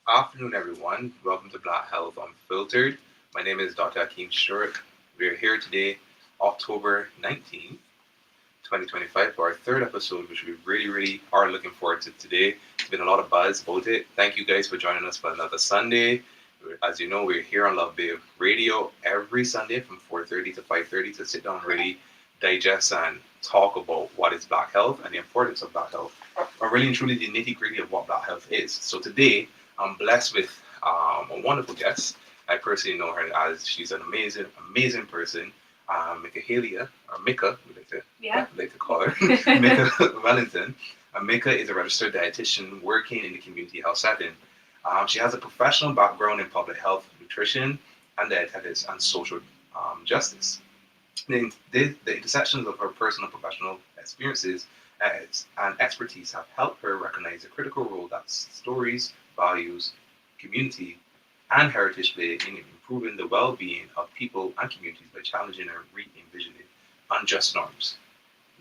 Afternoon, everyone. Welcome to Black Health Unfiltered. My name is Dr. Akeem Stewart. We're here today, October 19th, 2025, for our third episode, which we really are looking forward to today. It's been a lot of buzz about it. Thank you guys for joining us for another Sunday. As you know, we're here on Love Bay Radio every Sunday from 4:30 to 5:30 to sit down, really digest and talk about what is Black Health and the importance of Black Health, or really and truly the nitty gritty of what Black Health is. So today, I'm blessed with a wonderful guest. I personally know her as she's an amazing person. Mikahelia, or Mika, we like to call her, Mika Wellington. Mika is a registered dietitian working in the community health setting. She has a professional background in public health, nutrition, and dietetics and social justice. The intersections of her personal and professional experiences and expertise have helped her recognize the critical role that stories, values, community, and heritage play in improving the well-being of people and communities by challenging and re-envisioning unjust norms.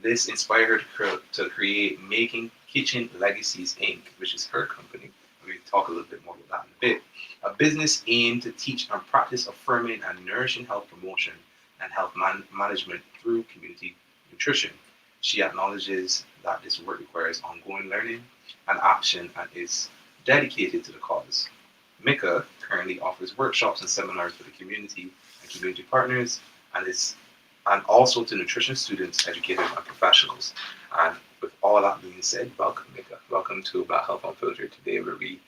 This inspired her to create Making Kitchen Legacies Inc., which is her company. We'll talk a little bit more about that in a bit. A business aimed to teach and practice affirming and nourishing health promotion and health management through community nutrition. She acknowledges that this work requires ongoing learning and action and is dedicated to the cause. Mika currently offers workshops and seminars for the community and community partners, and also to nutrition students, educators, and professionals. And with all that being said, welcome, Mika. Welcome to Black Health Unfiltered today, where we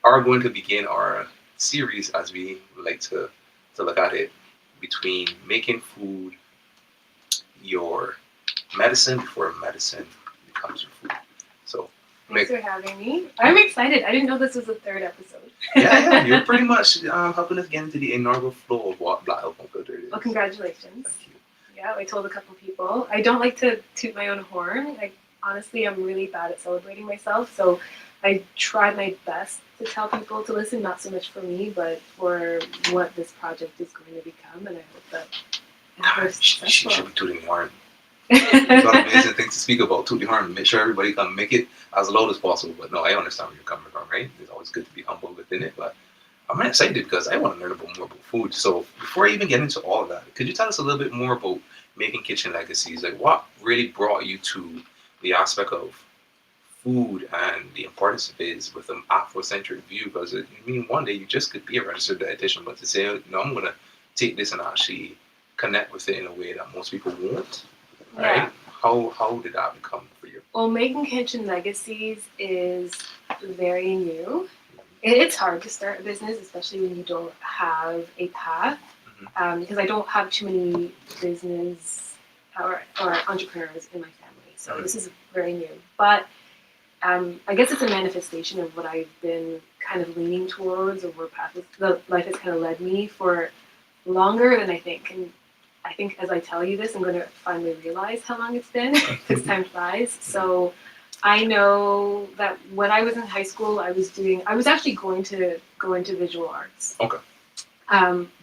are going to begin our series as we like to look at it between making food your medicine before medicine becomes your food. So, Thanks for having me. I'm excited. I didn't know this was the third episode. yeah, you're pretty much helping us get into the inaugural flow of what Black Health Unfiltered is. Well, congratulations. Thank you. Yeah, I told a couple people. I don't like to toot my own horn. Honestly, I'm really bad at celebrating myself, so I try my best to tell people to listen, not so much for me, but for what this project is going to become, and I hope that we're She successful. should be tooting the horn. There's a lot of amazing things to speak about. Toot the horn. Make sure everybody can make it as loud as possible. But no, I understand where you're coming from, right? It's always good to be humble within it. But I'm excited because I want to learn more about food. So before I even get into all of that, could you tell us a little bit more about making kitchen legacies? Like what really brought you to the aspect of food and the importance of it is with an Afrocentric view? Because I mean, one day you just could be a registered dietitian, but to say, no, I'm going to take this and actually connect with it in a way that most people won't, right? Yeah. How did that become for you? Well, making kitchen legacies is very new. It's hard to start a business, especially when you don't have a path. Because I don't have too many business or entrepreneurs in my family, so this is very new. But I guess it's a manifestation of what I've been kind of leaning towards, or where life has kind of led me for longer than I think. And I think as I tell you this, I'm going to finally realize how long it's been because time flies. So I know that when I was in high school, I was actually going to go into visual arts. Okay.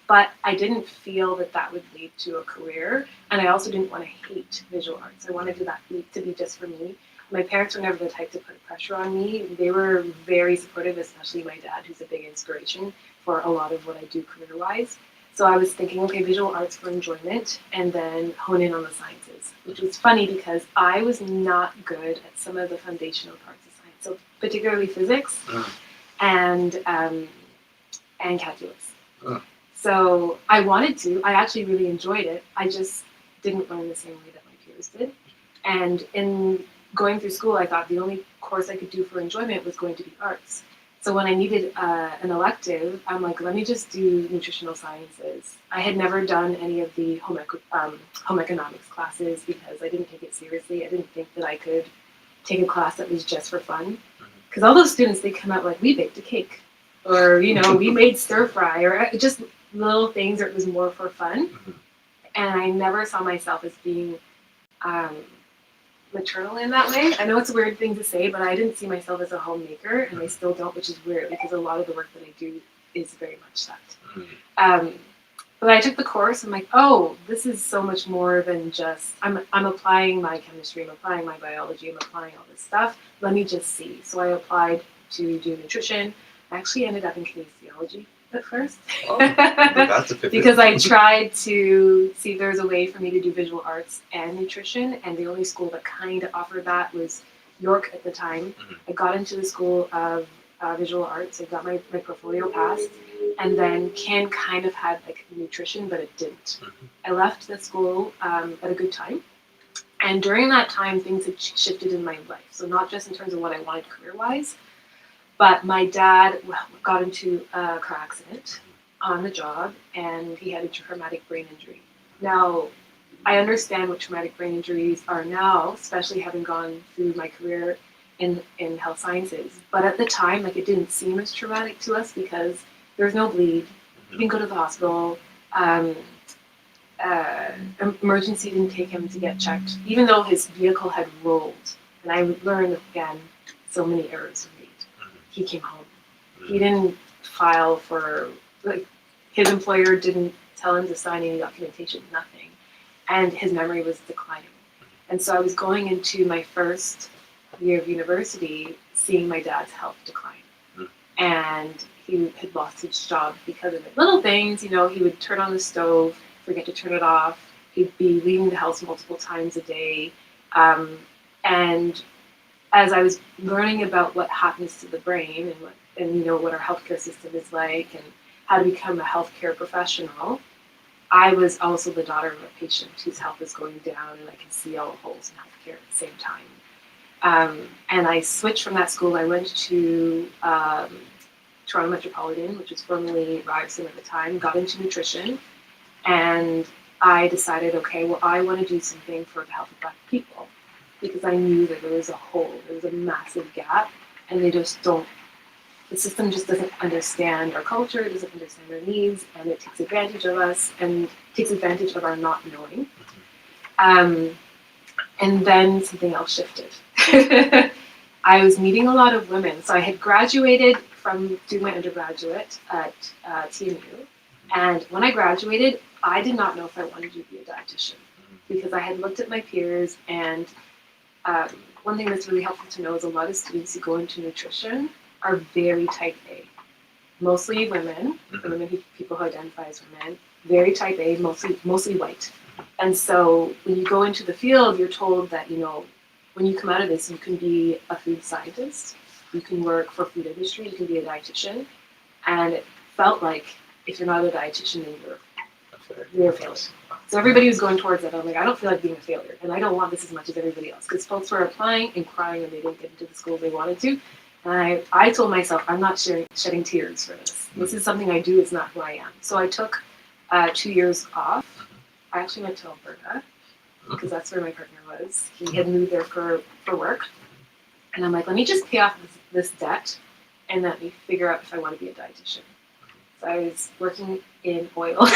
But I didn't feel that would lead to a career, and I also didn't want to hate visual arts. I wanted that to be just for me. My parents were never the type to put pressure on me. They were very supportive, especially my dad, who's a big inspiration for a lot of what I do career-wise. So I was thinking, okay, visual arts for enjoyment, and then hone in on the sciences, which was funny because I was not good at some of the foundational parts of science, so particularly physics and calculus. So I wanted to. I actually really enjoyed it. I just didn't learn the same way that my peers did. And in going through school, I thought the only course I could do for enjoyment was going to be arts. So when I needed an elective, I'm like, let me just do nutritional sciences. I had never done any of the home economics classes because I didn't take it seriously. I didn't think that I could take a class that was just for fun. Because all those students, they come out like, we baked a cake. Or, we made stir fry. Or just little things where it was more for fun. And I never saw myself as being maternal in that way. I know it's a weird thing to say, but I didn't see myself as a homemaker, and I still don't, which is weird because a lot of the work that I do is very much that. But I took the course. I'm like, oh, this is so much more than just I'm applying my chemistry, I'm applying my biology, I'm applying all this stuff. Let me just see. So I applied to do nutrition. I actually ended up in kinesiology at first. Oh, that's a pivot. Because I tried to see if there was a way for me to do visual arts and nutrition, and the only school that kind of offered that was York at the time. I got into the school of visual arts. I got my portfolio passed, and then Ken kind of had like nutrition, but it didn't. I left the school at a good time, and during that time, things had shifted in my life. So not just in terms of what I wanted career-wise, but my dad got into a car accident on the job, and he had a traumatic brain injury. Now, I understand what traumatic brain injuries are now, especially having gone through my career in health sciences. But at the time, like, it didn't seem as traumatic to us because there was no bleed. You didn't go to the hospital. Emergency didn't take him to get checked, even though his vehicle had rolled. And I learned, again, so many errors were made. He came home. He didn't file for, like, his employer didn't tell him to sign any documentation, nothing. And his memory was declining. And so I was going into my first year of university seeing my dad's health decline. And he had lost his job because of it. Little things, you know, he would turn on the stove, forget to turn it off. He'd be leaving the house multiple times a day. And as I was learning about what happens to the brain and you know what our healthcare system is like and how to become a healthcare professional, I was also the daughter of a patient whose health is going down, and I can see all the holes in healthcare at the same time. And I switched from that school. I went to Toronto Metropolitan, which was formerly Ryerson at the time, got into nutrition, and I decided, okay, well, I want to do something for the health of Black people, because I knew that there was a hole, there was a massive gap, and the system just doesn't understand our culture, it doesn't understand our needs, and it takes advantage of us and takes advantage of our not knowing. And then something else shifted. I was meeting a lot of women. So I had graduated from doing my undergraduate at TMU. And when I graduated, I did not know if I wanted to be a dietitian, because I had looked at my peers, and one thing that's really helpful to know is a lot of students who go into nutrition are very type A. Mostly women, people who identify as women, very type A, mostly white. And so when you go into the field, you're told that, you know, when you come out of this, you can be a food scientist, you can work for food industry, you can be a dietitian. And it felt like if you're not a dietitian, then you're a failure. So everybody was going towards that. I'm like, I don't feel like being a failure, and I don't want this as much as everybody else, because folks were applying and crying and they didn't get into the school they wanted to. And I told myself, I'm not shedding tears for this. This is something I do, it's not who I am. So I took 2 years off. I actually went to Alberta, because that's where my partner was. He had moved there for work. And I'm like, let me just pay off this debt and let me figure out if I want to be a dietitian. So I was working in oil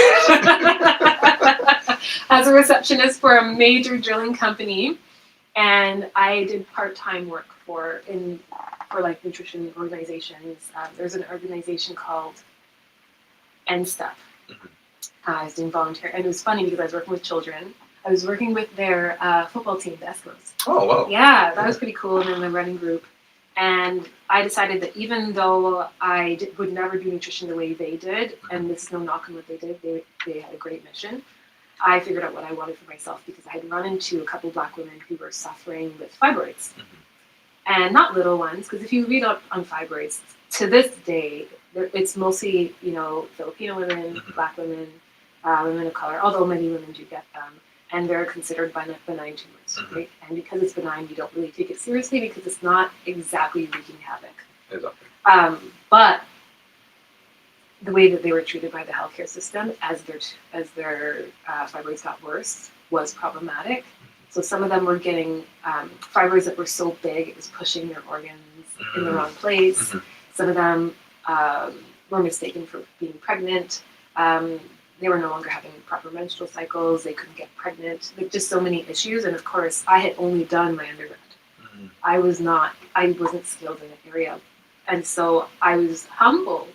as a receptionist for a major drilling company. And I did part-time work for like nutrition organizations. There's an organization called Ancestral. I was doing volunteer, and it was funny because I was working with children. I was working with their football team, the Eskimos. Oh, wow. Yeah, that was pretty cool, and then the running group. And I decided that even though I would never do nutrition the way they did, and this is no knock on what they did, they had a great mission, I figured out what I wanted for myself, because I had run into a couple of Black women who were suffering with fibroids. And not little ones, because if you read up on fibroids, to this day, it's mostly, you know, Filipino women, Black women, women of color, although many women do get them, and they're considered benign tumors, right? And because it's benign, you don't really take it seriously because it's not exactly wreaking havoc. Exactly. But the way that they were treated by the healthcare system as their fibroids got worse was problematic. So some of them were getting fibroids that were so big it was pushing their organs in the wrong place. Some of them were mistaken for being pregnant. They were no longer having proper menstrual cycles. They couldn't get pregnant. Like, just so many issues. And of course, I had only done my undergrad. I wasn't skilled in the area. And so I was humbled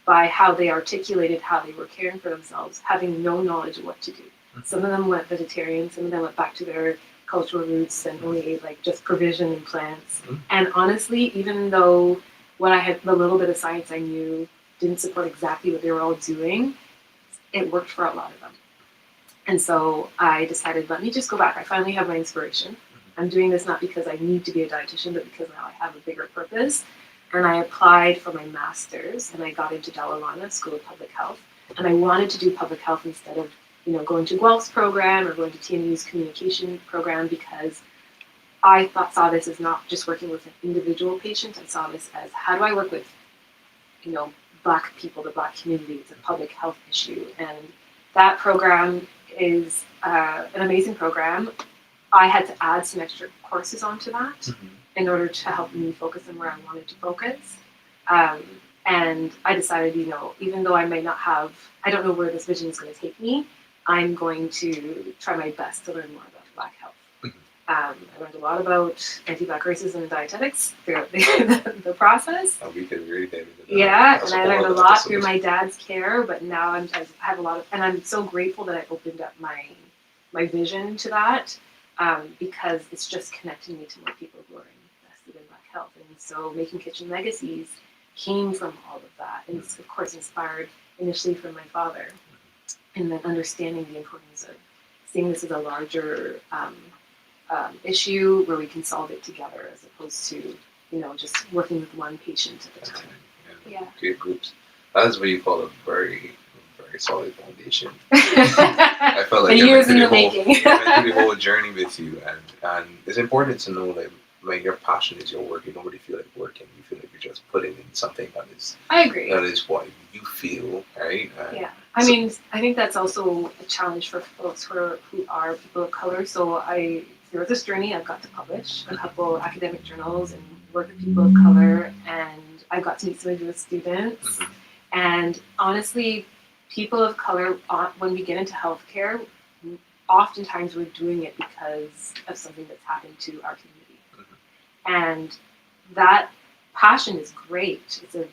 by how they articulated how they were caring for themselves, having no knowledge of what to do. Some of them went vegetarian, some of them went back to their cultural roots and only ate like just provision and plants. And honestly, even though what I had, the little bit of science I knew didn't support exactly what they were all doing, it worked for a lot of them. And so I decided, let me just go back. I finally have my inspiration. I'm doing this not because I need to be a dietitian, but because now I have a bigger purpose. And I applied for my master's, and I got into Dalla Lana School of Public Health. And I wanted to do public health instead of, going to Guelph's program or going to TNU's communication program, because I saw this as not just working with an individual patient. I saw this as, how do I work with, Black people, the Black community? It's a public health issue. And that program is an amazing program. I had to add some extra courses onto that in order to help me focus on where I wanted to focus. And I decided, even though I might not have, I don't know where this vision is going to take me, I'm going to try my best to learn more about Black health. I learned a lot about anti-Black racism and dietetics throughout the process. Oh, we could really dive into that. Yeah, and I learned a lot through my dad's care, but now I have a lot of, and I'm so grateful that I opened up my vision to that, because it's just connecting me to more people who are invested in Black health. And so Making Kitchen Legacies came from all of that, and it's of course inspired initially from my father, and then understanding the importance of seeing this as a larger issue where we can solve it together, as opposed to just working with one patient at a time. Yeah. Create groups. That's what you call a very, very solid foundation. I felt like years in the making. I went through the whole journey with you, and it's important to know that when your passion is your work, you don't really feel like working. You feel like you're just putting in something that is. I agree. That is what you feel, right? Yeah. I mean, I think that's also a challenge for folks who are people of color. So throughout this journey, I've got to publish a couple academic journals and work with people of color, and I got to meet some of your students. And honestly, people of color, when we get into healthcare, oftentimes we're doing it because of something that's happened to our community. And that passion is great. It's an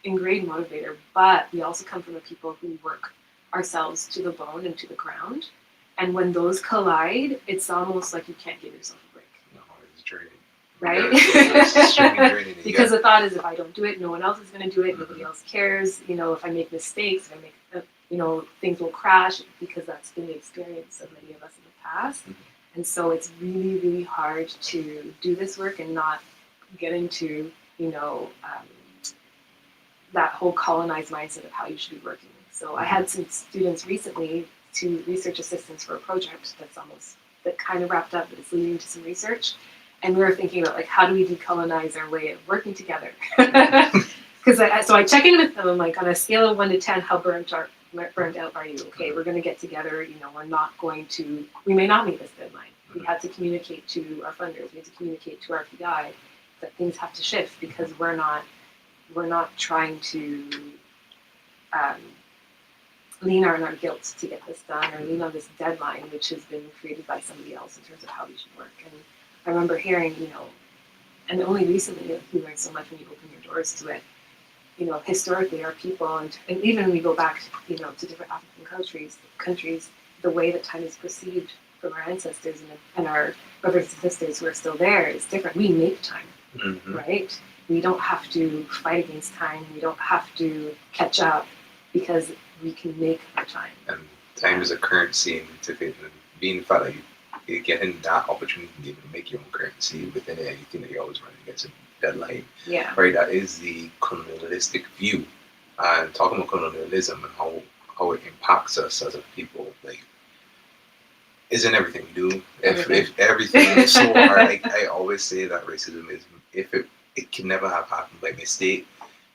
ingrained motivator, but we also come from a people who work ourselves to the bone and to the ground. And when those collide, it's almost like you can't give yourself a break. No, it's draining. Right? It's extremely draining. Because the thought is, if I don't do it, no one else is going to do it. Nobody else cares. If I make mistakes, if I make, things will crash, because that's been the experience of many of us in the past. And so it's really, really hard to do this work and not get into, that whole colonized mindset of how you should be working. So I had some students recently, to research assistants for a project that kind of wrapped up, but it's leading to some research. And we were thinking about, how do we decolonize our way of working together? Because so I check in with them. I'm like, on a scale of 1 to 10, how burnt out are you? Okay, we're going to get together. We may not meet this deadline. We had to communicate to our funders. We had to communicate to our PI that things have to shift, because we're not trying to lean on our guilt to get this done, or lean on this deadline, which has been created by somebody else in terms of how we should work. And I remember hearing, and only recently you learn so much when you open your doors to it. Historically, our people, and even when we go back, to different African countries, the way that time is perceived from our ancestors and our brothers and sisters who are still there is different. We make time, right? We don't have to fight against time. We don't have to catch up, because we can make our time. And time is a currency, and being the fact that you're getting that opportunity to make your own currency within it, anything that you're always running against a deadline. Yeah. Right, that is the colonialistic view. And talking about colonialism and how it impacts us as a people, isn't everything we do. If everything is so hard, I always say that racism is, if it can never have happened by mistake,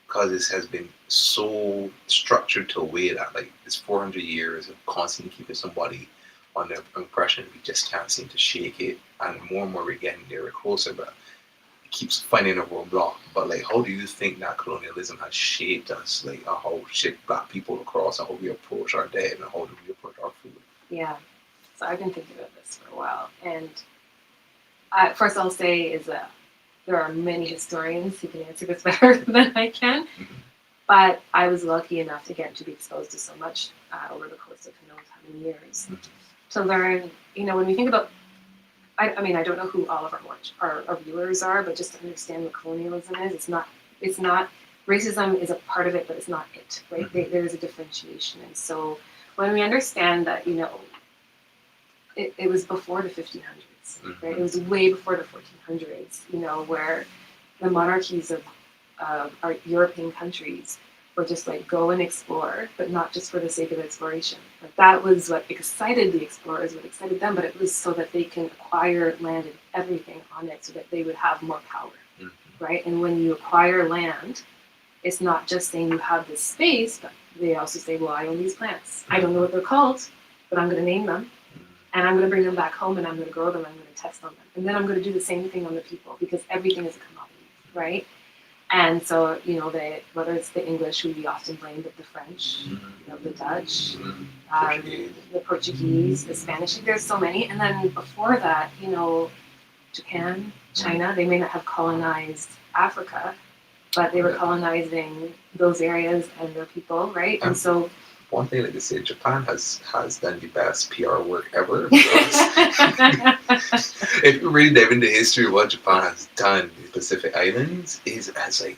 because it has been so structured to a way that this 400 years of constantly keeping somebody on their impression, we just can't seem to shake it. And more we're getting there, we're closer, but it keeps finding a roadblock. But how do you think that colonialism has shaped us? How shaped Black people across, and how we approach our dead, and how do we approach our food? Yeah. So I've been thinking about this for a while, and first I'll say is that there are many historians who can answer this better than I can, but I was lucky enough to get to be exposed to so much over the course of who knows how many years to learn. When we think about, I don't know who all of our viewers are, but just to understand what colonialism is, it's not It's not, racism is a part of it, but it's not it, right? There is a differentiation. And so when we understand that, it was before the 1500s, right? It was way before the 1400s, where the monarchies of our European countries were just like go and explore, but not just for the sake of exploration. Like that was what excited the explorers, what excited them, but it was so that they can acquire land and everything on it so that they would have more power, right? And when you acquire land, it's not just saying you have this space, but they also say, well, I own these plants. I don't know what they're called, but I'm going to name them. And I'm going to bring them back home and I'm going to grow them. I'm going to test on them. And then I'm going to do the same thing on the people because everything is a commodity, right? And so, whether it's the English, who we often blame, but the French, the Dutch, the Portuguese, the Spanish, there's so many. And then before that, Japan, China, they may not have colonized Africa, but they were colonizing those areas and their people, right? And so one thing that they say, Japan has done the best PR work ever. If you really dive into the history of what Japan has done in the Pacific Islands, as like.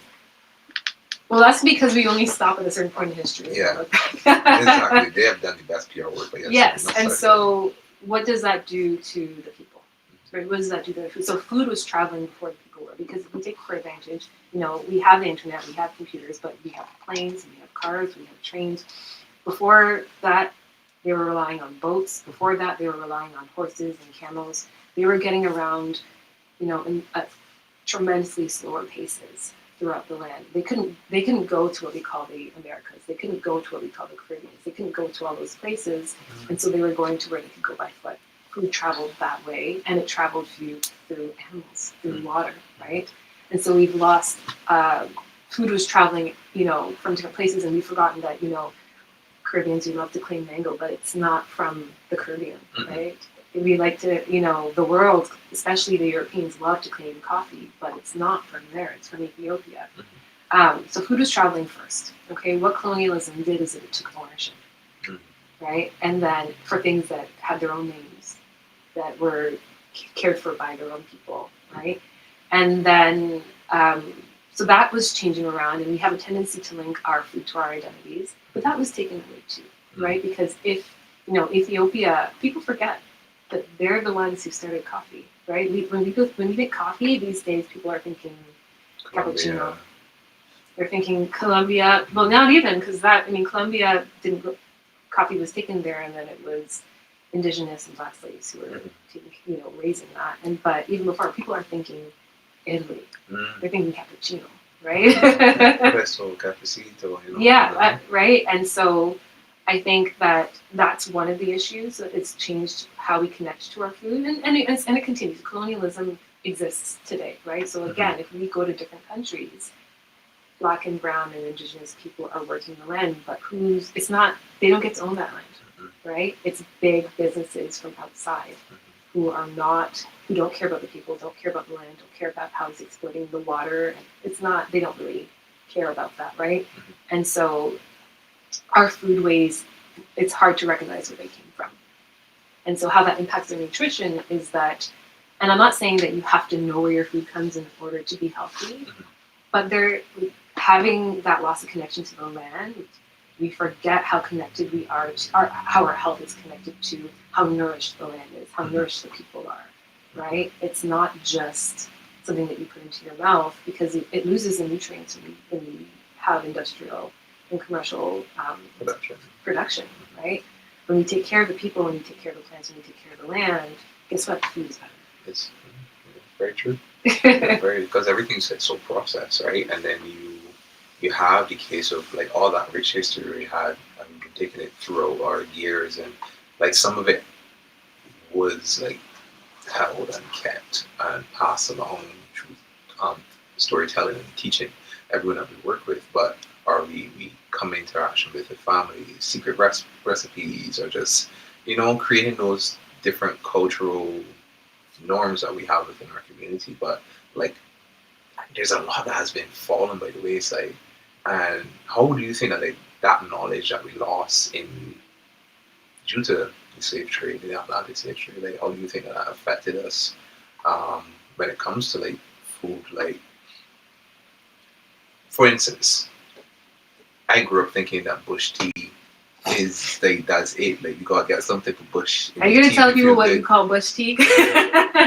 Well, that's because we only stop at a certain point in history. Yeah, exactly. They have done the best PR work. But yes, and so what does that do to the people? Right? What does that do to the food? So food was traveling before the people were, because if we take for advantage, we have the internet, we have computers, but we have planes, we have cars, we have trains. Before that, they were relying on boats. Before that, they were relying on horses and camels. They were getting around, in at tremendously slower paces throughout the land. They couldn't go to what we call the Americas. They couldn't go to what we call the Caribbean. They couldn't go to all those places, and so they were going to where they could go by foot. Food traveled that way, and it traveled through animals, through water, right? And so we've lost. Food was traveling, from different places, and we've forgotten that, Caribbeans, we love to claim mango, but it's not from the Caribbean, right? We like to, the world, especially the Europeans, love to claim coffee, but it's not from there. It's from Ethiopia. So food was traveling first. Okay, what colonialism did is that it took ownership, right? And then for things that had their own names, that were cared for by their own people, right? And then so that was changing around, and we have a tendency to link our food to our identities, but that was taken away too, right? Because if, Ethiopia, people forget that they're the ones who started coffee, right? When we think coffee these days, people are thinking cappuccino. They're thinking Colombia. Well, not even, because Colombia didn't. Coffee was taken there, and then it was indigenous and black slaves who were, raising that. But even before, people are thinking Italy. They're thinking cappuccino, right? Espresso, cafecito. Yeah, right. And so I think that that's one of the issues, that it's changed how we connect to our food, and it continues. Colonialism exists today, right? So again, if we go to different countries, Black and brown and indigenous people are working the land, but they don't get to own that land, right? It's big businesses from outside who don't care about the people, don't care about the land, don't care about how it's exploiting the water. They don't really care about that, right? And so our foodways, it's hard to recognize where they came from. And so how that impacts their nutrition is that, and I'm not saying that you have to know where your food comes in order to be healthy, but they're having that loss of connection to the land. We forget how connected we are how our health is connected to how nourished the land is, how nourished the people are, right? It's not just something that you put into your mouth, because it loses the nutrients when you have industrial and commercial production, right? When you take care of the people, when you take care of the plants, when you take care of the land, guess what? Food is better. It's very true. Because everything's so processed, right? And then you have the case of like all that rich history we had, and we've been taking it throughout our years, and like some of it was like held and kept and passed along through storytelling and teaching everyone that we work with. But are we come into interaction with the family, secret recipes, or just creating those different cultural norms that we have within our community? But like, there's a lot that has been fallen by the wayside. And how do you think that that knowledge that we lost due to the slave trade, the Atlantic slave trade, how do you think that affected us when it comes to food? for instance, I grew up thinking that bush tea is like that's it. Like you gotta get some type of bush. Are you gonna tell people what you call bush tea?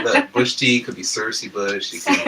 Look, bush tea could be Cersei bush. It could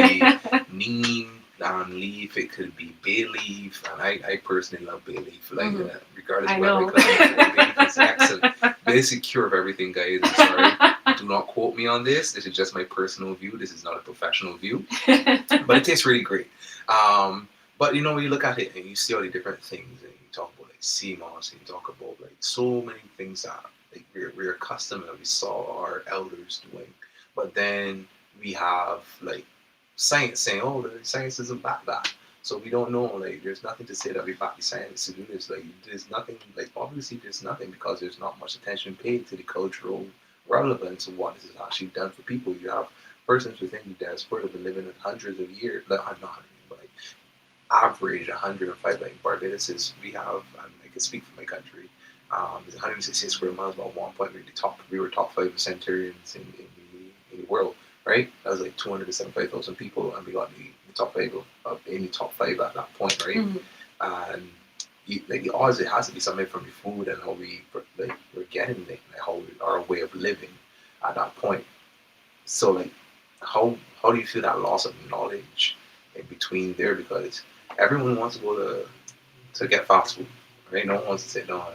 be neem leaf. It could be bay leaf. And I personally love bay leaf. Like regardless of whether bay leaf is excellent. Basic cure of everything, guys. I'm sorry. Do not quote me on this. This is just my personal view. This is not a professional view. But it tastes really great. But you know, when you look at it and you see all the different things, and you talk about like sea moss, and you talk about like so many things that like we're accustomed and we saw our elders doing, but then we have like science saying, oh, the science doesn't back that. So we don't know. Like, there's nothing to say that we back the science to do this. Like, there's nothing. Like, obviously, there's nothing because there's not much attention paid to the cultural relevance of what this has actually done for people. You have persons within the diaspora that have been living in hundreds of years. Not hundreds, but like average 105. Like Barbados is, we have. I can speak for my country. It's 160 square miles. At one point, we were top 5 centurions in the world. Right, that was like 275,000 people, and we got the top 5 of in the top 5 at that point, right? And like the odds, it has to be something from the food and how we're getting it, like how our way of living at that point. So like, how do you feel that loss of knowledge in between there? Because everyone wants to go to get fast food, right? No one wants to sit down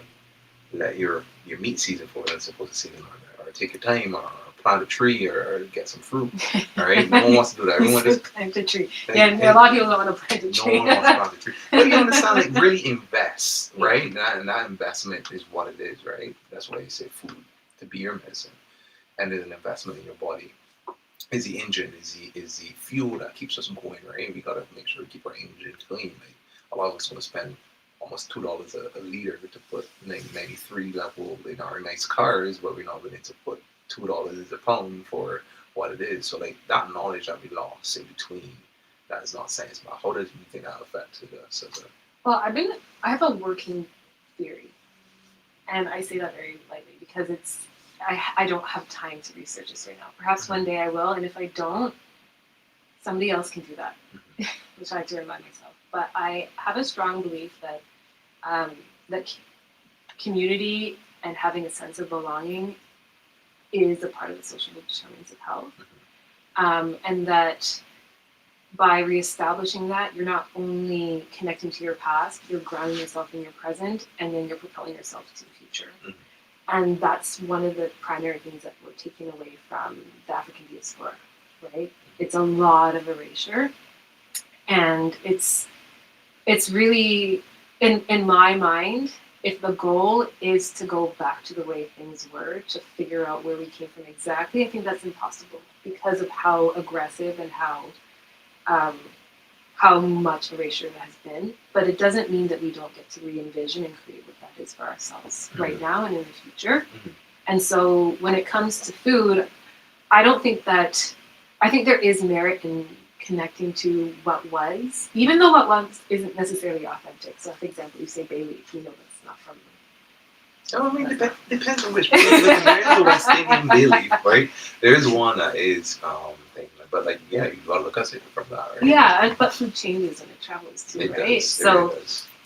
and let your meat season for what it's supposed to season, or take your time, or plant a tree, or get some fruit. All right, no one wants to do that. Everyone just plant a tree. Yeah, a lot of people don't want to plant a tree. No one wants to plant a tree. But you understand, like really invest, right? And that investment is what it is, right? That's why you say food to be your medicine, and there's an investment in your body. Is the engine, is the fuel that keeps us going, right? We gotta make sure we keep our engine clean. Like a lot of us want to spend almost $2 a liter to put 93 level in our nice cars, but we're not willing to put $2 a pound for what it is. So like that knowledge that we lost in between, that is not science. But how does you think that affected us as a? Well, I have a working theory, and I say that very lightly because I don't have time to research this right now. Perhaps one day I will, and if I don't, somebody else can do that, which I have to remind myself. But I have a strong belief that that community and having a sense of belonging is a part of the social determinants of health, and that by reestablishing that, you're not only connecting to your past, you're grounding yourself in your present, and then you're propelling yourself to the future. And that's one of the primary things that we're taking away from the African diaspora, right? It's a lot of erasure, and it's really, in my mind, if the goal is to go back to the way things were, to figure out where we came from exactly, I think that's impossible because of how aggressive and how much erasure there has been. But it doesn't mean that we don't get to re-envision and create what that is for ourselves right now and in the future. And so when it comes to food, I think there is merit in connecting to what was, even though what was isn't necessarily authentic. So for example, you say bay leaf, you know that's not from No, I mean, depends on which. There is a West Indian bay leaf, right? There is one that is, but like, yeah, you gotta look at it from that, right? Yeah, but food changes and it travels too, right? Does, so,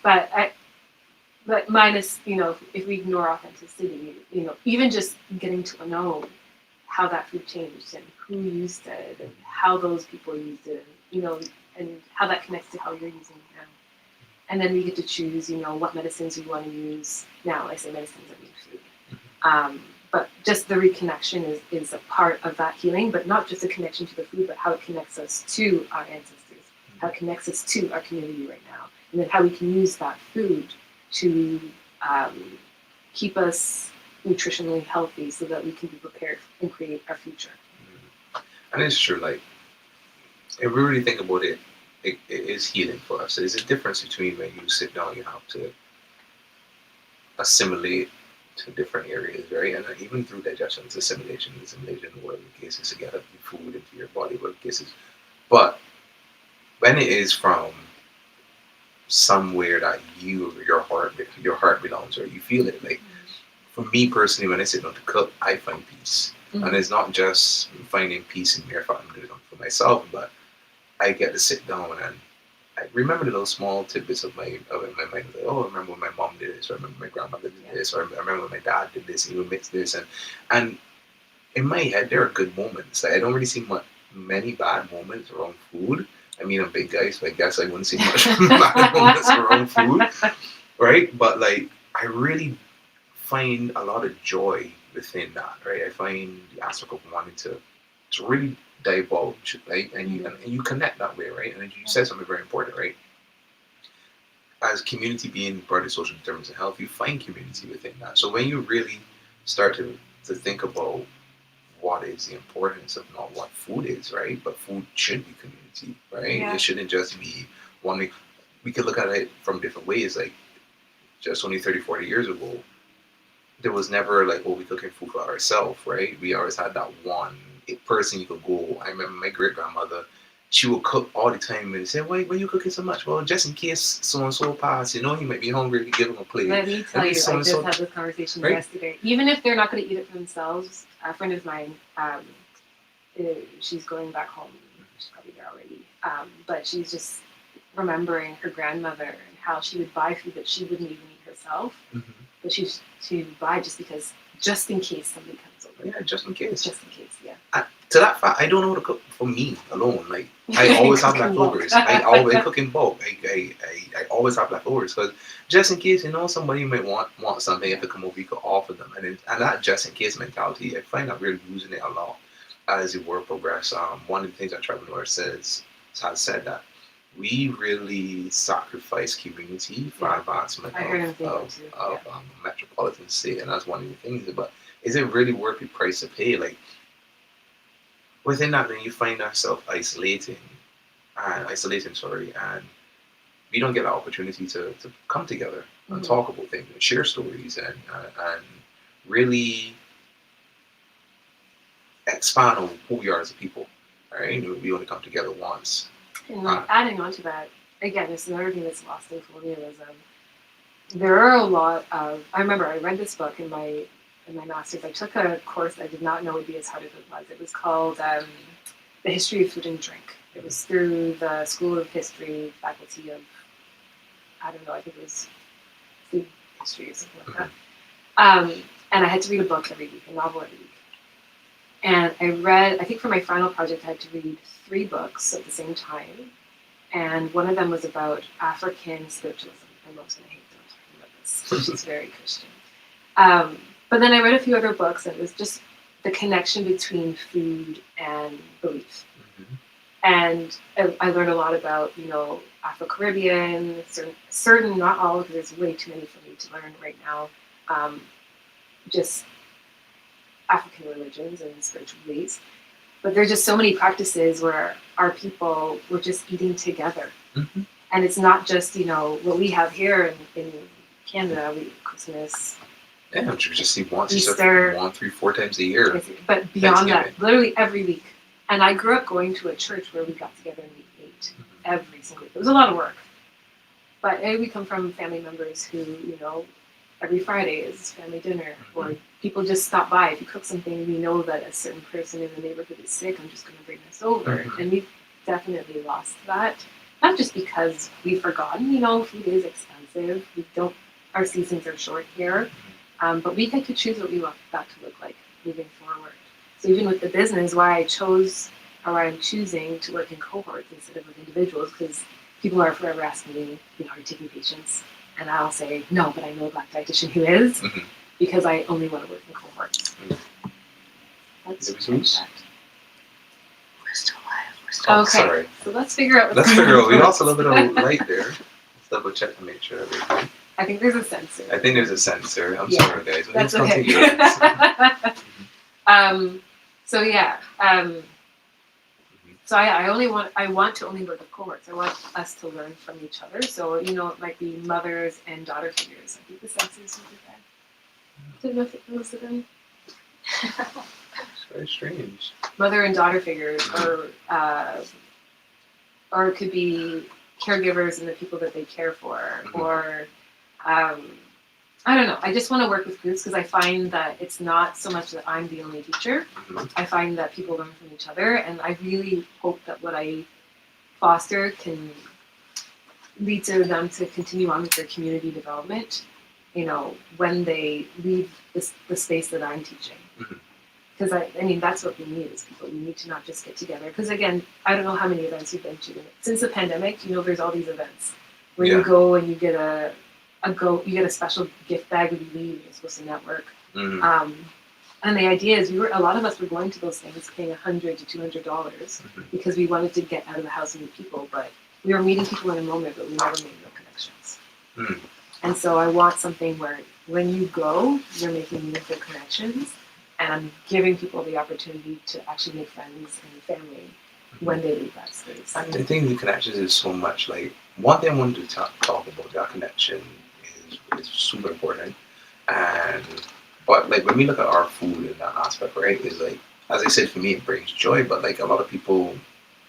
but minus, if we ignore authenticity, even just getting to know how that food changed and who used it and how those people used it, and how that connects to how you're using it now. And then we get to choose, what medicines we want to use. Now, I say medicines, I mean food. But just the reconnection is a part of that healing, but not just a connection to the food, but how it connects us to our ancestors, how it connects us to our community right now, and then how we can use that food to keep us nutritionally healthy so that we can be prepared and create our future. And it's true, like, if we really think about it, it is healing for us. There's a difference between when you sit down, you have to assimilate to different areas, right? And even through digestion, it's assimilation, whatever the case is, to get food into your body, whatever the case is. But when it is from somewhere that your heart belongs, or you feel it, like, for me personally, when I sit down to cook, I find peace. And it's not just finding peace in mere thought I'm doing it for myself, but I get to sit down and I remember the little small tidbits of my mind. Like, oh, I remember when my mom did this, or I remember my grandmother did this, or I remember when my dad did this, and he would mix this, and in my head there are good moments. Like, I don't really see many bad moments around food. I mean, I'm a big guy, so I guess I wouldn't see much bad moments around food, right? But like, I really find a lot of joy within that, right? I find the aspect of wanting to really divulge, right? And you connect that way, right? And you said something very important, right? As community being part of social determinants of health, you find community within that. So when you really start to think about what is the importance of not what food is, right? But food should be community, right? Yeah. It shouldn't just be one thing. We could look at it from different ways. Like just only 30, 40 years ago, there was never like, oh, we cooking food for ourselves, right? We always had that one person you could go. I remember my great grandmother, she would cook all the time and say, why you cooking so much? Well, just in case so and so pass, he might be hungry, you give him a plate. Let me tell you, I just had this conversation yesterday. Even if they're not going to eat it for themselves, a friend of mine, she's going back home. She's probably there already. But she's just remembering her grandmother and how she would buy food that she wouldn't even eat herself. Mm-hmm. But she would buy just in case somebody comes over. Yeah, just in case. Just in case, yeah. To that fact, I don't know how to cook for me alone. Like, I always have leftovers. I always cook in bulk. I always have leftovers because just in case, somebody might want something. If they come over, you could offer them. And that just in case mentality, I find that we're losing it a lot as the world progresses. One of the things that Trevor has said that we really sacrifice community for advancement of metropolitan state, and that's one of the things. But is it really worth the price to pay? Like, within that, then you find ourselves isolating, and we don't get the opportunity to come together and talk about things and share stories and really expand on who we are as a people. Right? We only come together once. And adding on to that, again, it's another thing that's lost in colonialism. There are a lot of. I remember I read this book in my master's. I took a course I did not know would be as hard as it was. It was called The History of Food and Drink. It was through the School of History faculty of, I don't know, I think it was food history or something like that. And I had to read a book every week, a novel every week. And I think for my final project, I had to read 3 books at the same time. And one of them was about African spiritualism. My mom's going to hate that I'm talking about this. She's very Christian. But then I read a few other books, and it was just the connection between food and belief. Mm-hmm. And I learned a lot about, Afro-Caribbean, certain, not all, because there's way too many for me to learn right now, just African religions and spiritual beliefs. But there's just so many practices where our people were just eating together. Mm-hmm. And it's not just, what we have here in Canada, Christmas. Yeah, which we just see once, Easter, 1, 3, 4 times a year. But beyond that, literally every week. And I grew up going to a church where we got together and we ate every single week. It was a lot of work. But we come from family members who, every Friday is family dinner, or people just stop by. If you cook something, we know that a certain person in the neighborhood is sick, I'm just going to bring this over. Mm-hmm. And we've definitely lost that. Not just because we've forgotten, food is expensive. Our seasons are short here. But we get to choose what we want that to look like moving forward. So even with the business, why I'm choosing to work in cohorts instead of with individuals, because people are forever asking me, are you taking patients? And I'll say, no, but I know a Black dietitian who is, because I only want to work in cohorts. Mm-hmm. That's that. We're still alive. Okay, sorry. So let's figure out what's going on. We lost a little bit of light there. Let's double check to make sure everything. I think there's a sensor. I'm sorry, guys. That's okay. So yeah. So I want to only work with cohorts. I want us to learn from each other. So it might be mothers and daughter figures. I think the sensors would be there. Didn't know if it was them. It's very strange. Mother and daughter figures, or it could be caregivers and the people that they care for, or I don't know. I just want to work with groups because I find that it's not so much that I'm the only teacher. Mm-hmm. I find that people learn from each other, and I really hope that what I foster can lead to them to continue on with their community development, when they leave the space that I'm teaching. Because I mean, that's what we need as people. We need to not just get together. Because again, I don't know how many events you've been to since the pandemic. There's all these events where you go and you get you get a special gift bag when you leave. You're supposed to network. And the idea is, a lot of us were going to those things, paying $100 to $200 because we wanted to get out of the house and meet people. But we were meeting people in a moment, but we never made no connections. And so I want something where when you go, you're making meaningful connections. And I'm giving people the opportunity to actually make friends and family when they leave that space. I think the connections is so much like one thing I wanted to talk about. That connection is super important, but like when we look at our food in that aspect, right? Is like, as I said, for me it brings joy, but like a lot of people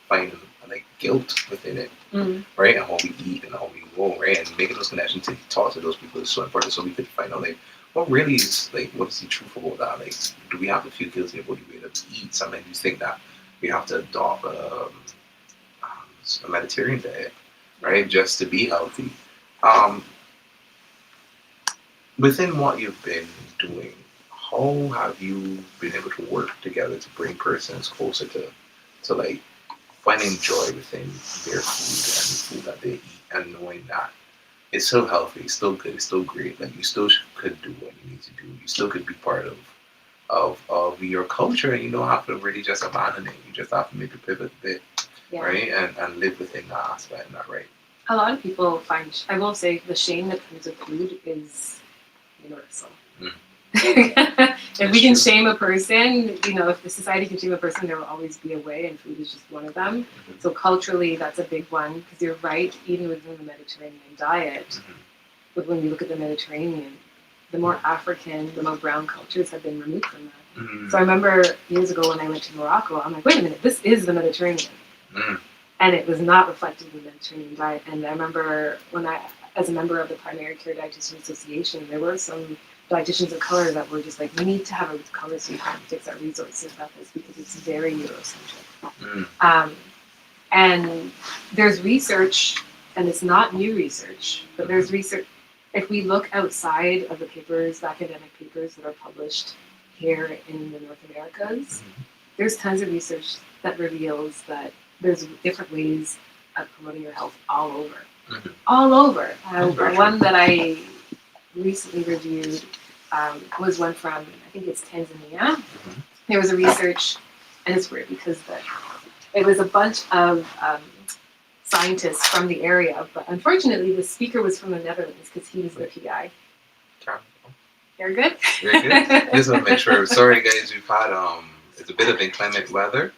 find like guilt within it, right? And how we eat and how we go, right? And making those connections to talk to those people is so important. So we could find out like, what really is, like, what is the truth about that? Like, do we have to feel guilty about the way that we eat? Sometimes you think that we have to adopt a Mediterranean diet, right, just to be healthy. Within what you've been doing, how have you been able to work together to bring persons closer to like finding joy within their food and the food that they eat, and knowing that it's still healthy, it's still good, it's still great. Like you still could do what you need to do. You still could be part of your culture, and you don't have to really just abandon it. You just have to maybe pivot a bit, right, and live within that aspect, not right. A lot of people find, I will say, the shame that comes with food is universal. If we can shame a person, if the society can shame a person, there will always be a way, and food is just one of them. So culturally, that's a big one, because you're right, even within the Mediterranean diet, but when we look at the Mediterranean, the more African, the more brown cultures have been removed from that. So I remember years ago when I went to Morocco, I'm like, wait a minute, this is the Mediterranean. And it was not reflected in the Mediterranean diet. And I remember as a member of the Primary Care Dietitian Association, there were some dietitians of color that were just like, we need to have a conversation to fix our resources about this because it's very Eurocentric. And there's research, and it's not new research, but there's research. If we look outside of the papers, the academic papers that are published here in the North Americas, there's tons of research that reveals that there's different ways of promoting your health all over. All over. One that I recently reviewed was one from, I think it's Tanzania. There was a research, and it's weird because it was a bunch of scientists from the area, but unfortunately the speaker was from the Netherlands because he was the PI. You're good? Very good. Just want to make sure. Sorry guys, we've had it's a bit of inclement weather.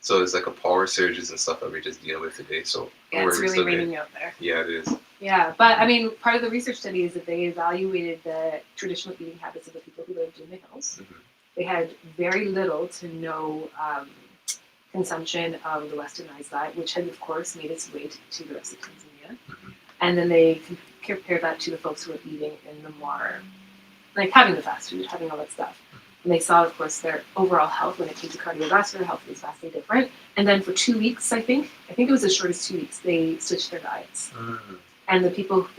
So it's like a power surges and stuff that we just deal with today. So it's really raining out there. Yeah, it is. Yeah, but I mean, part of the research study is that they evaluated the traditional eating habits of the people who lived in the hills. They had very little to no consumption of the westernized diet, which had, of course, made its way to the rest of Tanzania. And then they compared that to the folks who were eating in the more, like having the fast food, having all that stuff. And they saw, of course, their overall health when it came to cardiovascular health was vastly different. And then for 2 weeks, I think it was as short as 2 weeks, they switched their diets. And the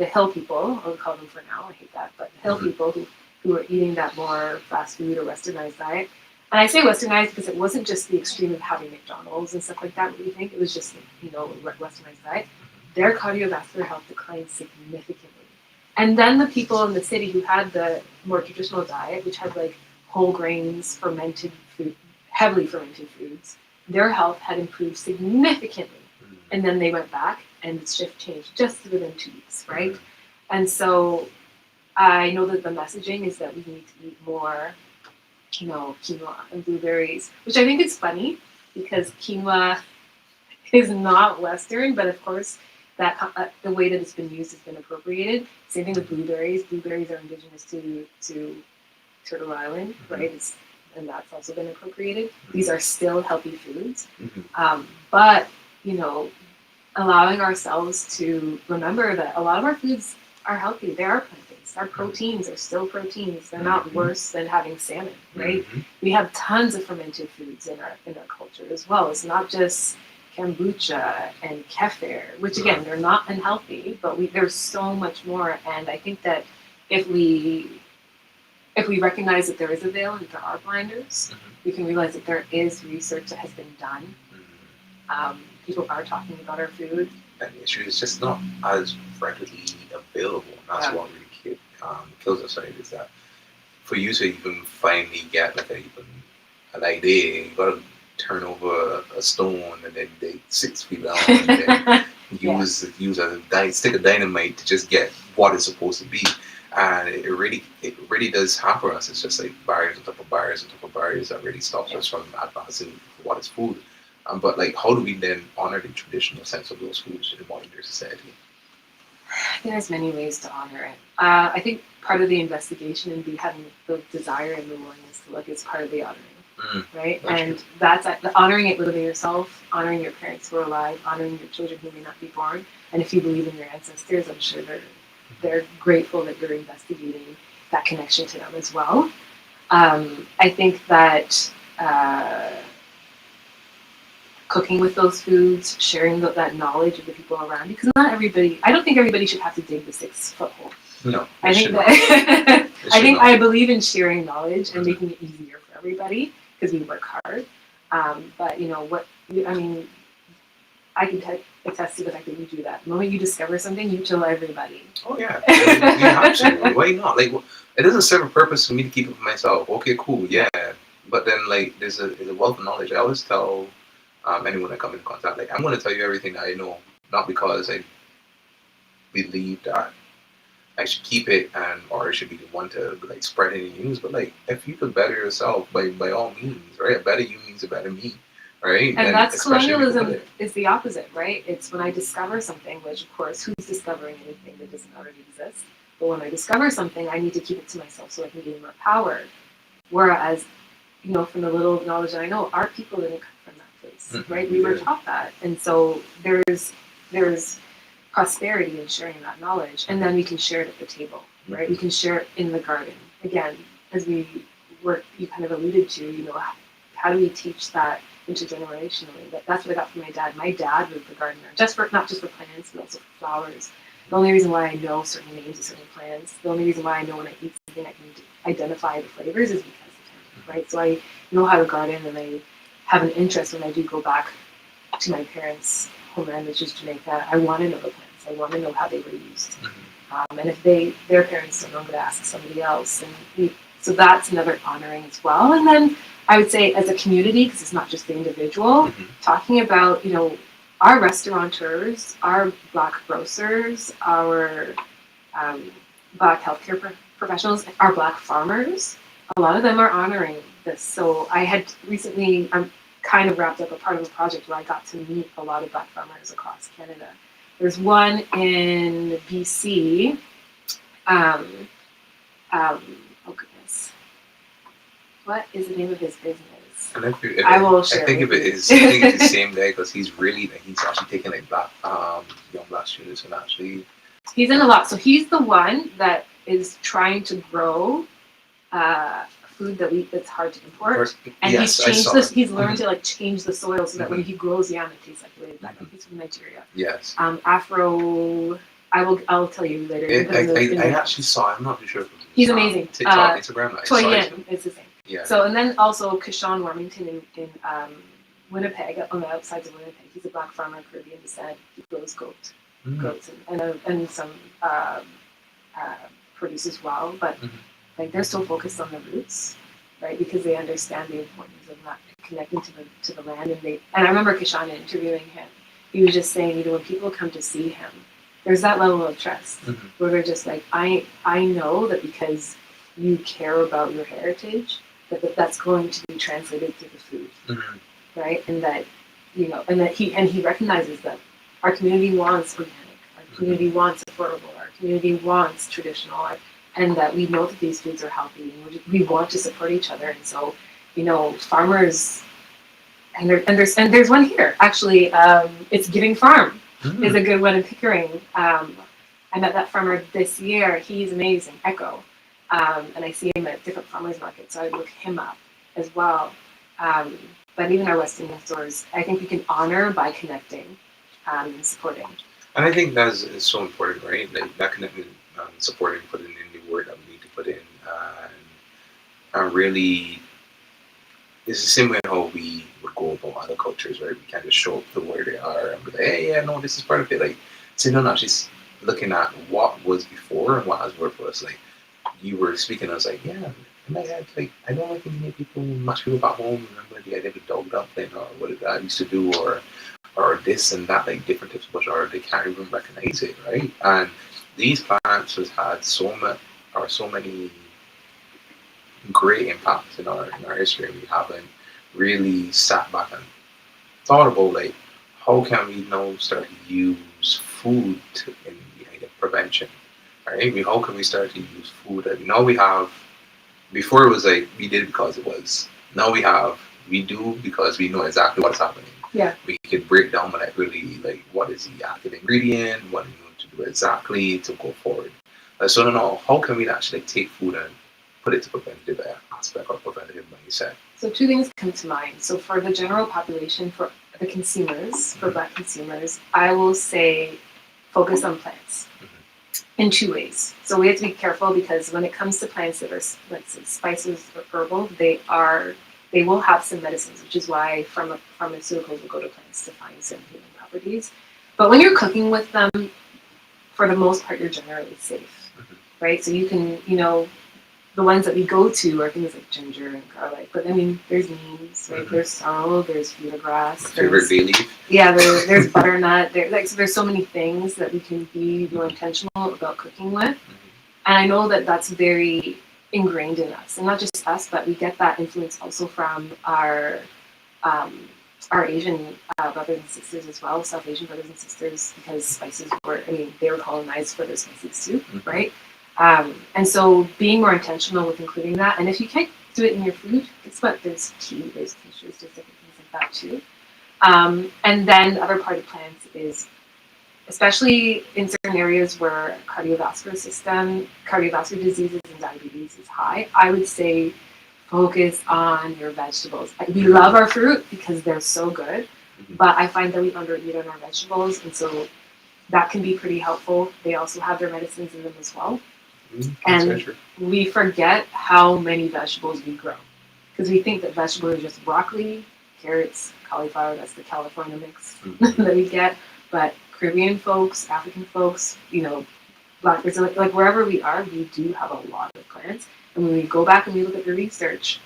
hill people, I'll call them for now, I hate that, but the hill people who were eating that more fast food or westernized diet. And I say westernized because it wasn't just the extreme of having McDonald's and stuff like that, what do you think? It was just, westernized diet. Their cardiovascular health declined significantly. And then the people in the city who had the more traditional diet, which had like whole grains, fermented food, heavily fermented foods, their health had improved significantly. And then they went back and the shift changed just within 2 weeks, right? And so I know that the messaging is that we need to eat more, quinoa and blueberries, which I think is funny because quinoa is not Western, but of course that the way that it's been used has been appropriated. Same thing with blueberries. Blueberries are indigenous to Turtle Island, right? And that's also been appropriated. These are still healthy foods, but allowing ourselves to remember that a lot of our foods are healthy. They are plant-based. Our proteins are still proteins. They're not worse than having salmon, right? We have tons of fermented foods in our culture as well. It's not just kombucha and kefir, which again, they're not unhealthy, but there's so much more. And I think that if we recognize that there is a veil and there are blinders, we can realize that there is research that has been done. People are talking about our food. And the issue is just not as readily available. And that's what really kills us, right? Is that for you to even finally get like an idea, you gotta turn over a stone and then dig 6 feet down and then use a stick of dynamite to just get what it's supposed to be. And it really does hamper us. It's just like barriers on top of barriers on top of barriers that really stops us from advancing what is food. But like, how do we then honor the traditional sense of those foods in modern day society? I think there's many ways to honor it. I think part of the investigation and having the desire and the willingness to look is part of the honoring, right? And that's honoring it within yourself, honoring your parents who are alive, honoring your children who may not be born. And if you believe in your ancestors, I'm sure they're grateful that you're investigating that connection to them as well. I think that cooking with those foods, sharing that knowledge of the people around you, because not everybody, I don't think everybody should have to dig the 6-foot hole. No, I think that I believe in sharing knowledge and making it easier for everybody because we work hard. But I can attest to the fact that you do that. The moment you discover something, you tell everybody. Oh yeah, you have to. Why not? Like, it doesn't serve a purpose for me to keep it for myself. Okay, cool, yeah. But then, like, there's a wealth of knowledge. I always tell anyone I come in contact, like, I'm going to tell you everything that I know, not because I believe that I should keep it or I should be the one to like spread any news. But like, if you could better yourself, by all means, right? A better you means a better me. Right? And that's colonialism is the opposite, right? It's when I discover something, which of course, who's discovering anything that doesn't already exist? But when I discover something, I need to keep it to myself so I can gain more power. Whereas, from the little knowledge that I know, our people didn't come from that place, right? We were taught that. And so there's prosperity in sharing that knowledge. And then we can share it at the table, right? We can share it in the garden. Again, as you kind of alluded to, how do we teach that intergenerationally? That's what I got from my dad. My dad was the gardener, not just for plants, but also for flowers. The only reason why I know certain names of certain plants, the only reason why I know when I eat something I can identify the flavors is because of him, right? So I know how to garden, and I have an interest when I do go back to my parents' homeland, which is Jamaica. I want to know the plants. I want to know how they were used. And if their parents don't know, I'm going to ask somebody else. And so that's another honoring as well. And then I would say as a community, because it's not just the individual, talking about, our restaurateurs, our Black grocers, our Black healthcare professionals, our Black farmers, a lot of them are honoring this. So I had recently, I'm kind of wrapped up a part of a project where I got to meet a lot of Black farmers across Canada. There's one in BC. Oh goodness, what is the name of his business? I will share. I think it's the same guy because he's actually taking like Black young Black students and actually. He's in a lot. So he's the one that is trying to grow food that's hard to import, and he's changed this. He's learned to like change the soil so that when he grows yam, it tastes like the way it's back. He's from Nigeria. Yes. Afro. I'll tell you later. I actually saw. I'm not too sure. He's amazing. TikTok, Instagram. Toy Yin is his name. Yeah. So and then also Kashawn Warmington in Winnipeg, on the outsides of Winnipeg. He's a Black farmer, Caribbean descent. He grows goats and some produce as well. But like they're so focused on the roots, right? Because they understand the importance of not connecting to the land. And I remember Kashawn interviewing him. He was just saying, when people come to see him, there's that level of trust where they're just like, I know that because you care about your heritage, that's going to be translated through the food, right? And that he recognizes that our community wants organic, our community wants affordable, our community wants traditional, and that we know that these foods are healthy, and we want to support each other. And so, farmers, and there's one here actually. It's Giving Farm is a good one in Pickering. I met that farmer this year. He's amazing, Echo. And I see him at different farmers markets, so I look him up as well. but even our West Indian stores, I think we can honor by connecting and supporting. And I think that is so important, right? Like that commitment, supporting, putting in the work that we need to put in, and really, it's the same way how we would go about other cultures, right? We kind of show up to where they are and be like, hey, yeah, no, this is part of it. Like, so no, not just looking at what was before and what has worked for us. Like, you were speaking, I was like, yeah, in my head, like, I don't like when people, much people back home remember the idea of a dog dumpling or what I used to do or this and that, like different types of bush, or they can't even recognize it, right? And these plants has had so many great impacts in our history, and we haven't really sat back and thought about like how can we now start to use food in behind the prevention, right? How can we start to use food? Like, now we have, before it was like we did it because it was. Now we do because we know exactly what's happening. Yeah. We could break down molecularly like what is the active ingredient, what do you need to do exactly to go forward. So I don't know, how can we actually take food and put it to preventative aspect or preventative mindset? So two things come to mind. So for the general population, for the consumers, for Black consumers, I will say focus on plants in two ways. So we have to be careful because when it comes to plants that are, let's say, spices or herbal, they will have some medicines, which is why pharmaceuticals will go to plants to find some healing properties. But when you're cooking with them, for the most part, you're generally safe, right? So you can, the ones that we go to are things like ginger and garlic. But I mean, there's neems, right? There's sorrel, there's vita grass. My favorite bay leaf. Yeah, there's butternut. There's so many things that we can be more intentional about cooking with. And I know that that's very ingrained in us, and not just us, but we get that influence also from our Asian brothers and sisters as well, South Asian brothers and sisters, because spices they were colonized for their spices too, right? And so being more intentional with including that, and if you can't do it in your food, guess what? There's tea, there's tinctures, there's different things like that too. And then the other part of plants is, especially in certain areas where cardiovascular diseases and diabetes is high, I would say focus on your vegetables. We love our fruit because they're so good, but I find that we undereat on our vegetables, and so that can be pretty helpful. They also have their medicines in them as well. And we forget how many vegetables we grow because we think that vegetables are just broccoli, carrots, cauliflower. That's the California mix that we get. But Caribbean folks, African folks, Black Brazil, like wherever we are, we do have a lot of plants. And when we go back and we look at the research,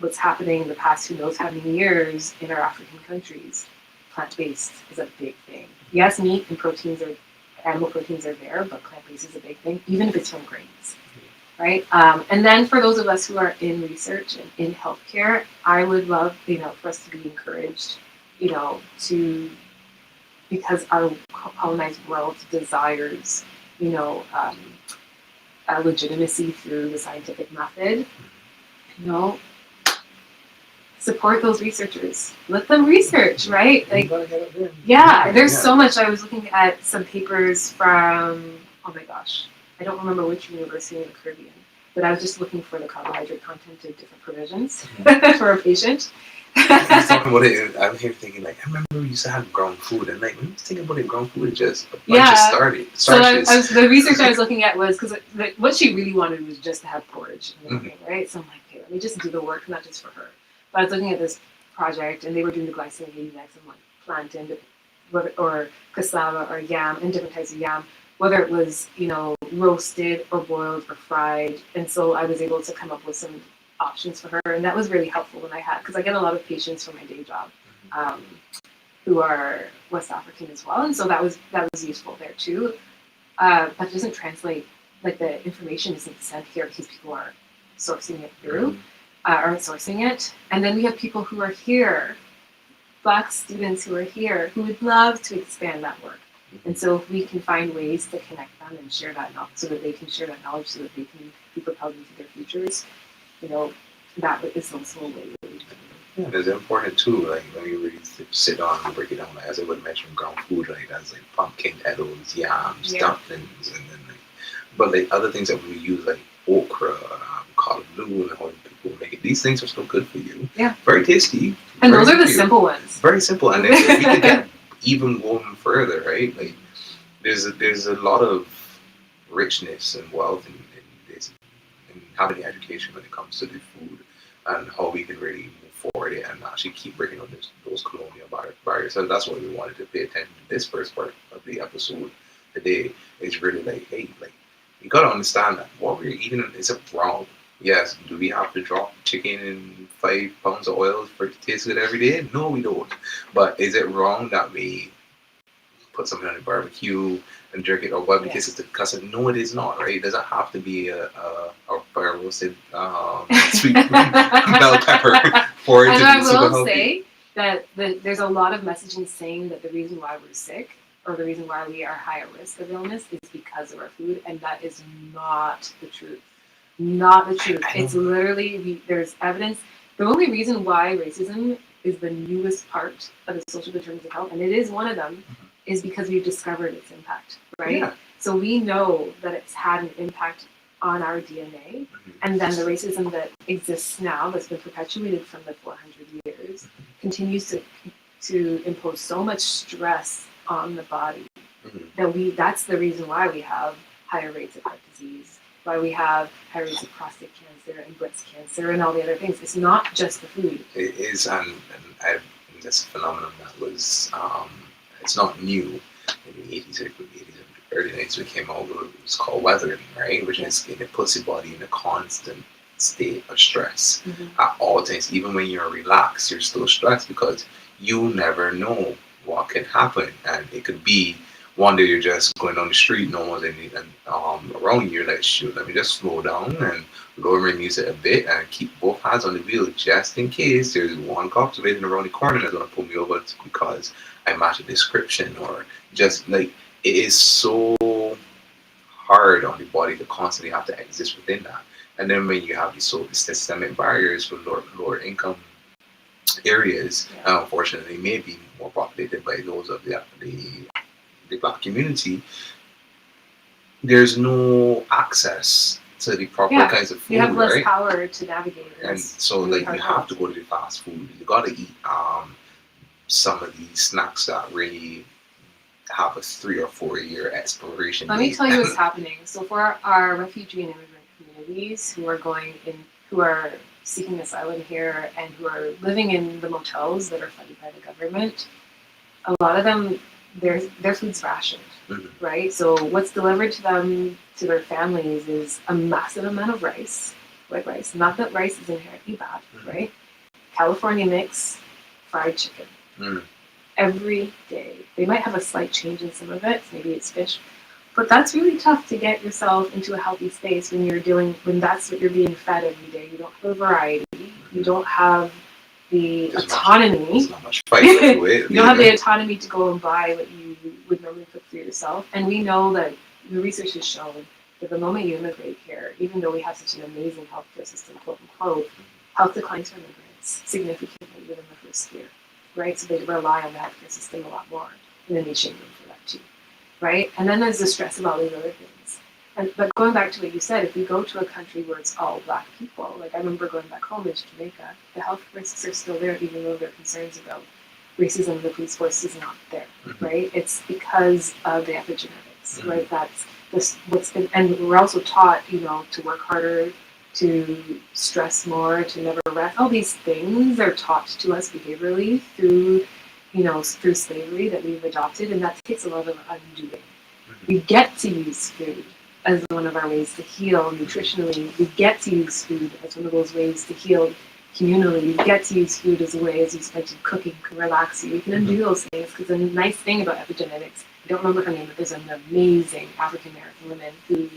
what's happening in the past who knows how many years in our African countries, plant-based is a big thing. Yes, meat and animal proteins are there, but plant-based is a big thing, even if it's from grains, right? And then for those of us who are in research and in healthcare, I would love, for us to be encouraged, because our colonized world desires, legitimacy through the scientific method, support those researchers. Let them research, right? There's so much. I was looking at some papers from, oh my gosh, I don't remember which university in the Caribbean, but I was just looking for the carbohydrate content of different provisions for a patient. He's talking about it, I'm here thinking like, I remember we used to have ground food, and like when you thinking about it, ground food is just a bunch of starches. So the research I was looking at was because what she really wanted was just to have porridge, right? So I'm like, okay, let me just do the work, not just for her. But I was looking at this project, and they were doing the glycemic index of like plantain, or cassava or yam, and different types of yam, whether it was roasted or boiled or fried. And so I was able to come up with some options for her, and that was really helpful because I get a lot of patients from my day job who are West African as well, and so that was useful there too. But it doesn't translate, like the information isn't sent here because people aren't sourcing it through, aren't sourcing it. And then we have people who are here, Black students who are here, who would love to expand that work. And so if we can find ways to connect them and share that knowledge so that they can share that knowledge so that they can be propelled into their futures, that is also a way that we do it. Yeah, it's important too, like when you really sit down and break it down, like, as I would mention ground food, like that's like pumpkin petals, yams, dumplings, and then but like other things that we use like okra, called blue, and how We'll make it. These things are still good for you. Yeah. Very tasty. And very those are the cute, simple ones. Very simple. And then we could get even going further, right? Like there's a lot of richness and wealth in this, in having the education when it comes to the food and how we can really move forward it and actually keep breaking on those colonial barriers. So that's why we wanted to pay attention to this first part of the episode today. Is really like, hey, like you gotta understand that what we're eating is wrong. Yes, do we have to drop chicken in 5 pounds of oil for it to taste good every day? No, we don't. But is it wrong that we put something on the barbecue and jerk it or what because it's disgusting? No, it is not, right? It doesn't have to be a fire roasted sweet bell pepper for it to be super healthy. Say that there's a lot of messaging saying that the reason why we're sick or the reason why we are high at risk of illness is because of our food, and that is not the truth. Not the truth. It's literally, there's evidence. The only reason why racism is the newest part of the social determinants of health, and it is one of them, is because we've discovered its impact, right? Yeah. So we know that it's had an impact on our DNA, and then the racism that exists now, that's been perpetuated from the 400 years, continues to impose so much stress on the body that that's the reason why we have higher rates of heart disease, why we have higher rates of prostate cancer and breast cancer and all the other things. It's not just the food. It is, and this phenomenon that was, it's not new. In the 80s, early 90s, we came out with it was called weathering, right? Which is it puts your body in a constant state of stress at all times. Even when you're relaxed, you're still stressed because you never know what can happen, and it could be one day you're just going down the street, no one's around you. You're like, shoot, let me just slow down and lower my music a bit and keep both hands on the wheel just in case there's one cop waiting around the corner that's gonna pull me over because I match a description, or just like it is so hard on the body to constantly have to exist within that. And then when you have these systemic barriers for lower income areas, unfortunately, may be more populated by those of the Black community, there's no access to the proper kinds of food. You have less right? power to navigate it. And so like you have to go to the fast food. You gotta eat some of these snacks that really have a 3 or 4 year expiration date. Let me tell you what's happening. So for our refugee and immigrant communities who are seeking asylum here and who are living in the motels that are funded by the government, a lot of them, their food's rationed, right? So what's delivered to them, to their families, is a massive amount of rice, white rice. Not that rice is inherently bad, right? California mix, fried chicken. Every day. They might have a slight change in some of it, maybe it's fish, but that's really tough to get yourself into a healthy space when that's what you're being fed every day. You don't have a variety, you don't have the autonomy. There's not much fight to it. You don't have the autonomy to go and buy what you would normally cook for yourself. And we know that the research has shown that the moment you immigrate here, even though we have such an amazing healthcare system, quote unquote, health declines for immigrants significantly within the first year. Right, so they rely on the healthcare system a lot more, and then they shame them for that too, right? And then there's the stress of all these other things. But going back to what you said, if we go to a country where it's all Black people, like I remember going back home to Jamaica, the health risks are still there, even though there are concerns about racism in the police force is not there, right? It's because of the epigenetics, right? That's what's been, and we're also taught, to work harder, to stress more, to never rest. All these things are taught to us behaviorally through slavery that we've adopted, and that takes a lot of undoing. We get to use food as one of our ways to heal nutritionally. We get to use food as one of those ways to heal communally. You get to use food as a way, as you mentioned, cooking can relax you. You can undo those things, because the nice thing about epigenetics, I don't remember her name, but there's an amazing African American woman who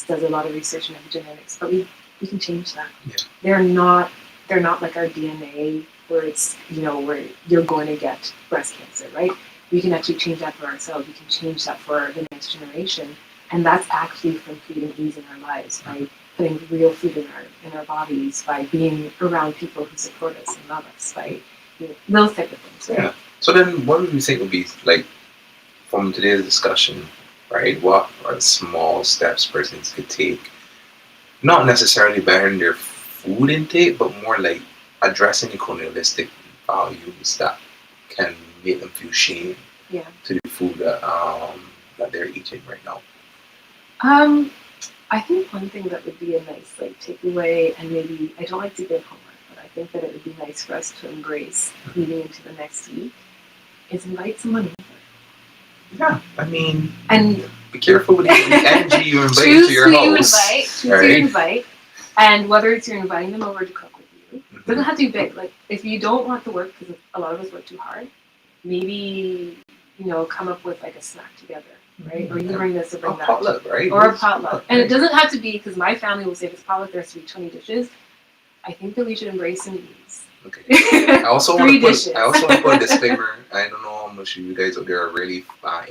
does a lot of research in epigenetics, but we can change that. Yeah. They're not like our DNA where it's, where you're going to get breast cancer, right? We can actually change that for ourselves. We can change that for the next generation. And that's actually from creating ease in our lives, by putting real food in our bodies, by being around people who support us and love us, by those type of things, right? Yeah. So then what do you think would be, like, from today's discussion, right, what are the small steps persons could take, not necessarily bettering their food intake, but more like addressing the colonialistic values that can make them feel shame Yeah. to the food that they're eating right now. I think one thing that would be a nice like takeaway, and maybe I don't like to give homework, but I think that it would be nice for us to embrace leading into the next week, is invite someone over. Yeah, I mean, And be careful with the energy you invite choose into your who you house. invite, choose who you invite, and whether it's you're inviting them over to cook with you, it doesn't have to be big. Like if you don't want to work, because a lot of us work too hard, maybe come up with like a snack together, right? Or you bring this or bring that, potluck, right? Or a potluck, and it doesn't have to be because my family will say if it's potluck, there's to be 20 dishes. I think that we should embrace some ease. Okay. I also want to dishes. put a disclaimer. I don't know how much you guys out there are really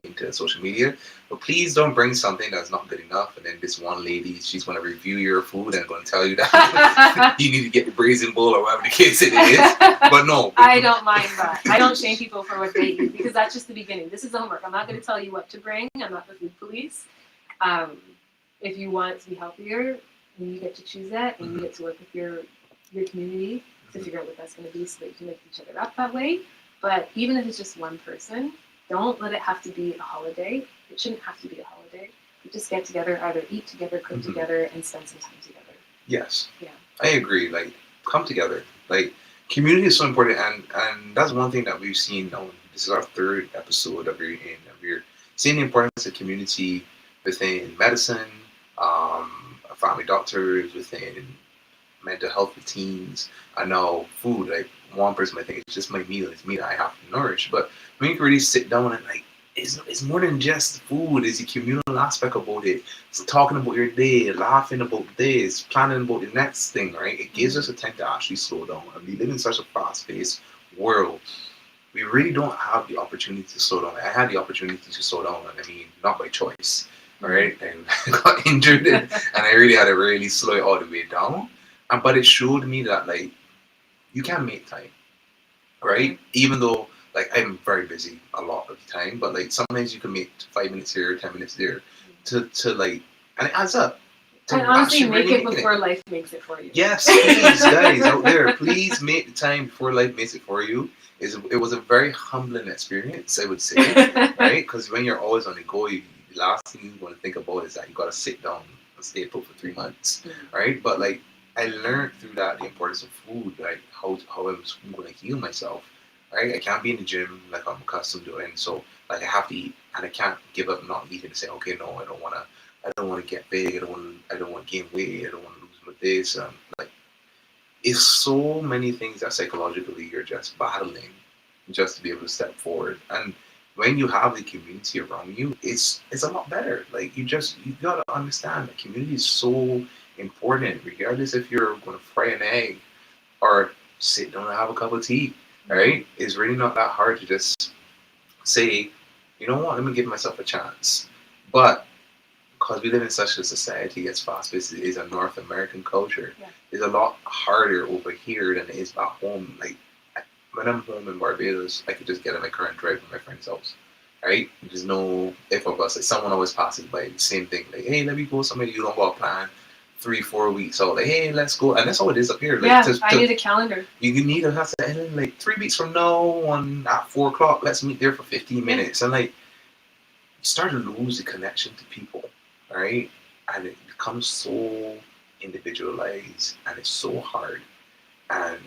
into social media, but please don't bring something that's not good enough. And then this one lady, she's going to review your food and going to tell you that you need to get the brazen bull or whatever the case it is. But no, I don't mind that. I don't shame people for what they eat because that's just the beginning. This is the homework. I'm not going to tell you what to bring. I'm not the food police. If you want to be healthier, then you get to choose that, and you get to work with your community to figure out what that's going to be so that you can lift each other up that way. But even if it's just one person, don't let it have to be a holiday. It shouldn't have to be a holiday. You just get together, either eat together, cook together, and spend some time together. Yes. Yeah. I agree. Like, come together. Like, community is so important, and that's one thing that we've seen. This is our third episode that we're in. And we're seeing the importance of community within medicine, family doctors, within mental health routines. I know food, like one person might think it's just my meal, it's me that I have to nourish. But when you can really sit down and like it's more than just food, it's the communal aspect about it. It's talking about your day, laughing about this, planning about the next thing, right? It gives us a time to actually slow down. And we live in such a fast-paced world. We really don't have the opportunity to slow down. I had the opportunity to slow down, and I mean not by choice. Right? And I got injured and I really had to really slow it all the way down. But it showed me that like you can make time, right? Even though like I'm very busy a lot of the time, but like sometimes you can make 5 minutes here, 10 minutes there, to like, and it adds up. And honestly, make it before life makes it for you. Yes, please, guys out there, please make the time before life makes it for you. It was a very humbling experience, I would say, right? Because when you're always on the go, the last thing you want to think about is that you got to sit down and stay put for 3 months, right? But like I learned through that the importance of food, like how I'm going to heal myself, right? I can't be in the gym like I'm accustomed to, and so like I have to eat, and I can't give up not eating and say, okay, no, I don't want to get big. I don't want to gain weight. I don't want to lose my this. Like it's so many things that psychologically you're just battling just to be able to step forward. And when you have the community around you, it's a lot better. Like you gotta understand that community is so important, regardless if you're gonna fry an egg or sit down and have a cup of tea. Right? It's really not that hard to just say, you know what, let me give myself a chance. But because we live in such a society as fast paced it is a North American culture, it's a lot harder over here than it is back home. Like when I'm home in Barbados, I could just get in my car and drive to my friend's house. Right? There's no if of us. Like someone always passes by, the same thing. Like, hey, let me go somewhere you don't got a plan 3-4 weeks out. Like, hey, let's go. And that's how it is up here. Like, I need a calendar. You need a that's and then like 3 weeks from now at 4 o'clock, let's meet there for 15 minutes. And like you start to lose the connection to people. Right? And it becomes so individualized and it's so hard. And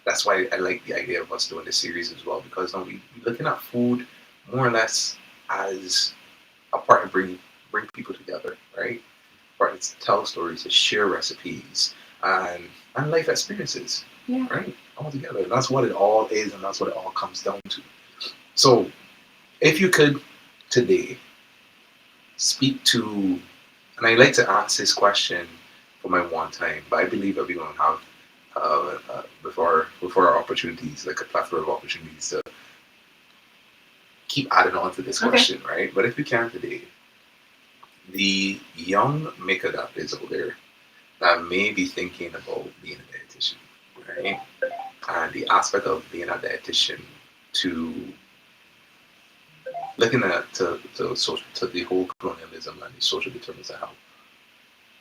that's why I like the idea of us doing this series as well, because we're looking at food more or less as a part of bring people together, right? Part to tell stories, to share recipes and life experiences, right? All together. And that's what it all is, and that's what it all comes down to. So, if you could today speak to, and I like to ask this question for my one time, but I believe that we're going to have before our opportunities, like a plethora of opportunities to keep adding on to this question, right? But if we can today, the young maker that is out there that may be thinking about being a dietitian, right? And the aspect of being a dietitian to looking at to the whole colonialism and the social determinants of health.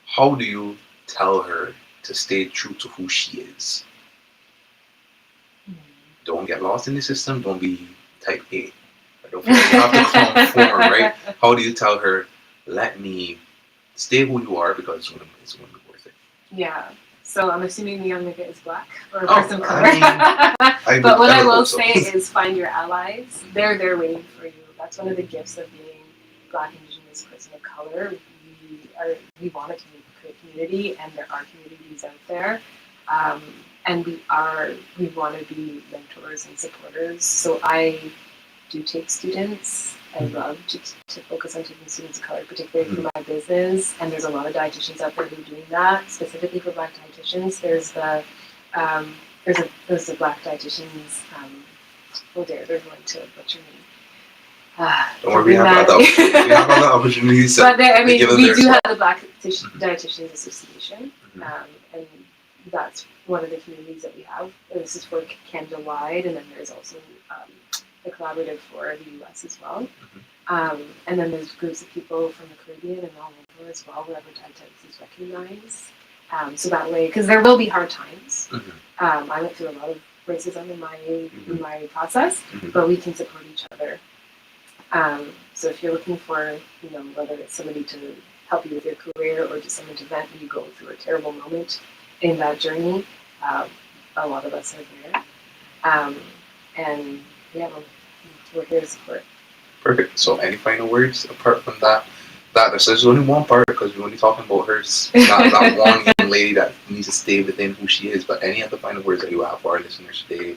How do you tell her to stay true to who she is. Don't get lost in the system. Don't be type A. Don't feel like you have to conform, right? How do you tell her, let me stay who you are because it's going to be worth it? Yeah. So I'm assuming the young nigga is black or a Oh, person of color. But what I will hope so. say is find your allies. They're there waiting for you. That's one of the gifts of being Black, Indigenous, person of color. We want to create community, and there are communities out there. And we want to be mentors and supporters. So I do take students. I love to focus on taking students of color, particularly for my business. And there's a lot of dietitians out there who are doing that, specifically for Black dietitians. There's the Black dietitians. They're going to butcher me. Don't worry, we have other opportunities. But we do have the Black Dietitians Association, and that's one of the communities that we have. This is for Canada-wide, and then there's also the collaborative for the U.S. as well. And then there's groups of people from the Caribbean and all over as well, wherever dietetics is recognized. So that way, because there will be hard times. I went through a lot of racism in my process, but we can support each other. So if you're looking for, whether it's somebody to help you with your career or just someone to vent when you go through a terrible moment in that journey, a lot of us are there. And yeah, we're here to support. Perfect. So any final words apart from that? There's only one part because we're only talking about her, that one young lady that needs to stay within who she is. But any other final words that you have for our listeners today?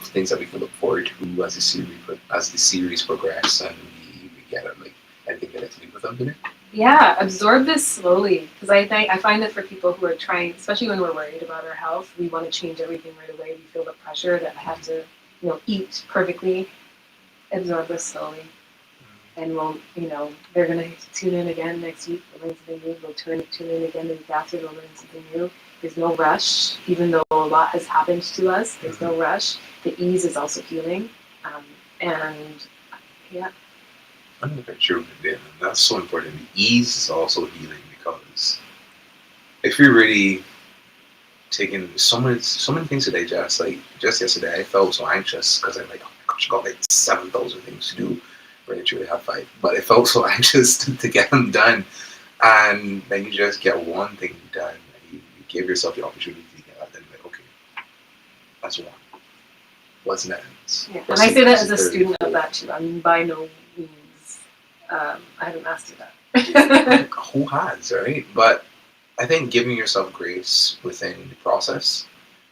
Things that we can look forward to as the series progresses and we get it, like anything that to do with them today? Yeah, absorb this slowly, because I find that for people who are trying, especially when we're worried about our health, we want to change everything right away. We feel the pressure that I have to, eat perfectly. Absorb this slowly, and they're gonna tune in again next week. We'll learn something new. We'll tune in again the week after. We'll learn something new. There's no rush, even though a lot has happened to us. There's no rush. The ease is also healing, and yeah. I think that's true, and that's so important. The ease is also healing because if you're really taking so many things to digest, like just yesterday, I felt so anxious because I'm like, oh my gosh, I got like 7,000 things to do. Really, truly have 5, but I felt so anxious to get them done, and then you just get one thing done. You give yourself the opportunity to get that done. Like, okay, that's one. What's next? Yeah, and I say that as a student of that too. I mean, by no means, I haven't mastered that. Who has, right? But I think giving yourself grace within the process,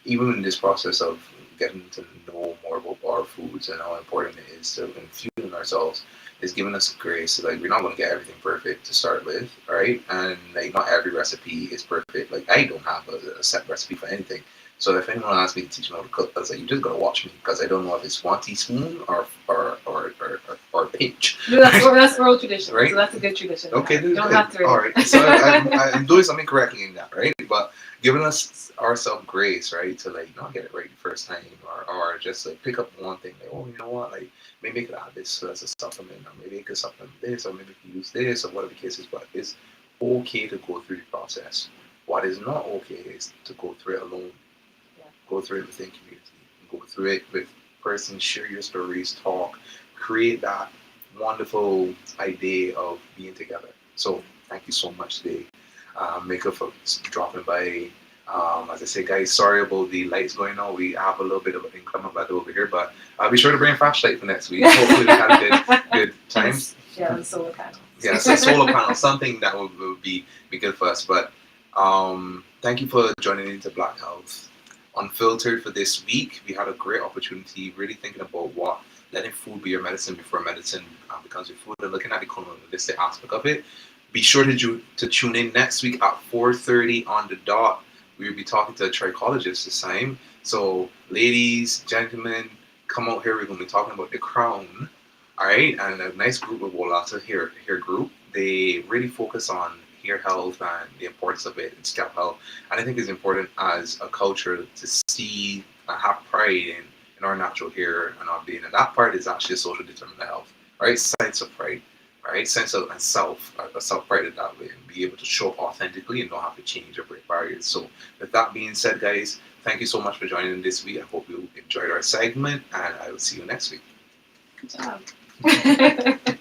even in this process of getting to know more about our foods and how important it is to infuse ourselves, is giving us grace. Like, we're not going to get everything perfect to start with, right? And like, not every recipe is perfect. Like, I don't have a set recipe for anything. So if anyone asks me to teach them how to cook, I was like, you just gotta watch me because I don't know if it's 1 teaspoon or a pinch. That's oral tradition, right? So that's a good tradition. Okay, you don't have to. All right, so I'm doing something correctly in that, right? But giving ourselves grace, right, to like not get it right the first time, or just like pick up one thing, like, oh, you know what, like maybe I could add this as a supplement, or maybe I could supplement this, or maybe I could use this, or whatever the case is. But it's okay to go through the process. What is not okay is to go through it alone. Go through it within community. Go through it with persons, share your stories, talk, create that wonderful idea of being together. So thank you so much today. Mika, for dropping by. As I say, guys, sorry about the lights going on. We have a little bit of inclement weather over here, but I'll be sure to bring a flashlight for next week. Hopefully we have a good time. Yeah, solar panels. Yeah, so solar panels, something that would be good for us. But thank you for joining into Black Health Unfiltered for this week. We had a great opportunity really thinking about what letting food be your medicine before medicine becomes your food, and looking at the colonialistic aspect of it. Be sure to tune in next week at 4:30 on the dot. We will be talking to a trichologist this time. So ladies, gentlemen, come out here. We're going to be talking about the crown. All right, and a nice group of Wolata hair group. They really focus on hair health and the importance of it and scalp health. And I think it's important as a culture to see and have pride in our natural hair and our being. And that part is actually a social determinant of health, right? Science of pride. right? Sense of and self-pride in that way, and be able to show up authentically and not have to change or break barriers. So, with that being said, guys, thank you so much for joining this week. I hope you enjoyed our segment, and I will see you next week. Good job.